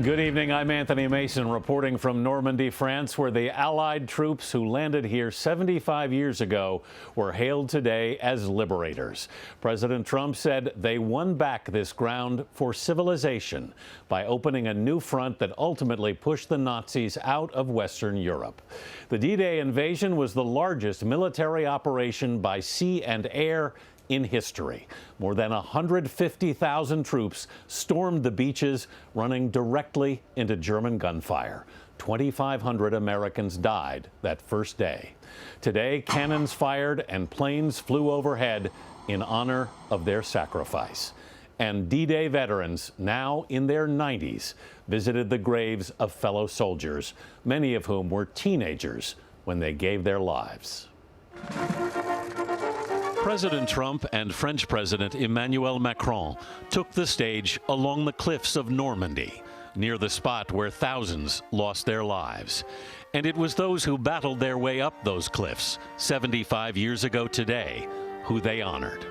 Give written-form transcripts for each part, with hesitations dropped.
Good evening. I'm Anthony Mason reporting from Normandy, France, where the Allied troops who landed here 75 years ago were hailed today as liberators. President Trump said they won back this ground for civilization by opening a new front that ultimately pushed the Nazis out of Western Europe. The D-Day invasion was the largest military operation by sea and air in history. More than 150,000 troops stormed the beaches, running directly into German gunfire. 2,500 Americans died that first day. Today, cannons fired and planes flew overhead in honor of their sacrifice. And D-Day veterans, now in their 90s, visited the graves of fellow soldiers, many of whom were teenagers when they gave their lives. President Trump and French President Emmanuel Macron took the stage along the cliffs of Normandy, near the spot where thousands lost their lives. And it was those who battled their way up those cliffs 75 years ago today who they honored.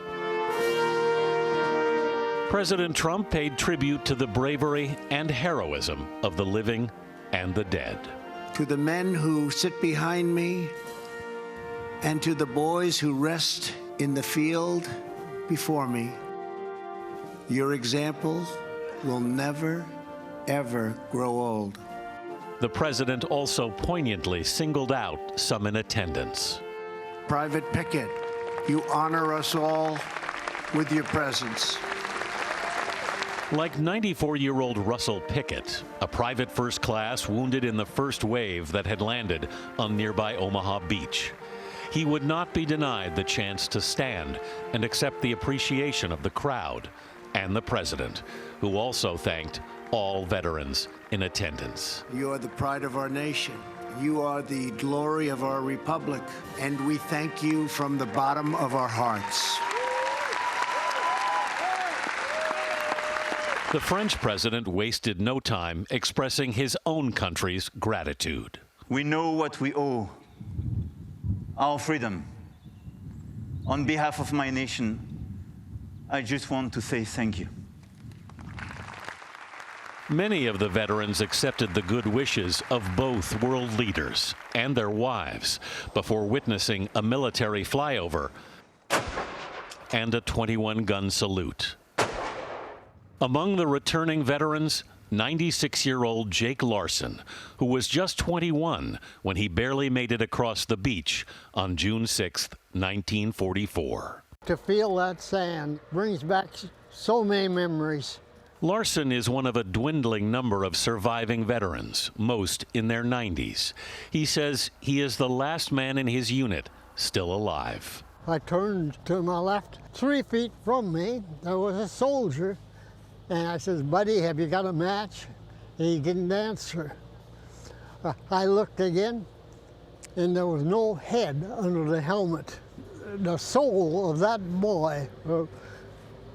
President Trump paid tribute to the bravery and heroism of the living and the dead. To the men who sit behind me, and to the boys who rest in the field before me, your example will never, ever grow old. The president also poignantly singled out some in attendance. Private Pickett, you honor us all with your presence. Like 94-year-old Russell Pickett, a private first class wounded in the first wave that had landed on nearby Omaha Beach. He would not be denied the chance to stand and accept the appreciation of the crowd and the president, who also thanked all veterans in attendance. You are the pride of our nation. You are the glory of our republic, and we thank you from the bottom of our hearts. The French president wasted no time expressing his own country's gratitude. We know what we owe. Our freedom. On behalf of my nation, I just want to say thank you. Many of the veterans accepted the good wishes of both world leaders and their wives before witnessing a military flyover and a 21-gun salute. Among the returning veterans, 96-year-old Jake Larson, who was just 21 when he barely made it across the beach on June 6, 1944. To feel that sand brings back so many memories. Larson is one of a dwindling number of surviving veterans, most in their 90s. He says he is the last man in his unit still alive. I turned to my left. 3 feet from me, there was a soldier. And I says, buddy, have you got a match? And he didn't answer. I looked again, and there was no head under the helmet. The soul of that boy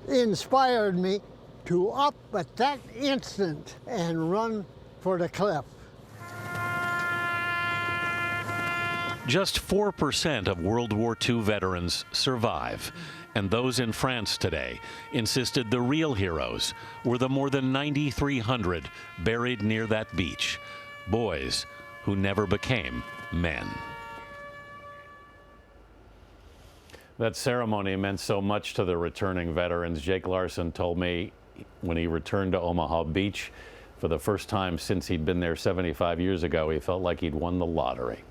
inspired me to up at that instant and run for the cliff. Just 4% of World War II veterans survive. And those in France today insisted the real heroes were the more than 9,300 buried near that beach, boys who never became men. That ceremony meant so much to the returning veterans. Jake Larson told me when he returned to Omaha Beach for the first time since he'd been there 75 years ago, he felt like he'd won the lottery.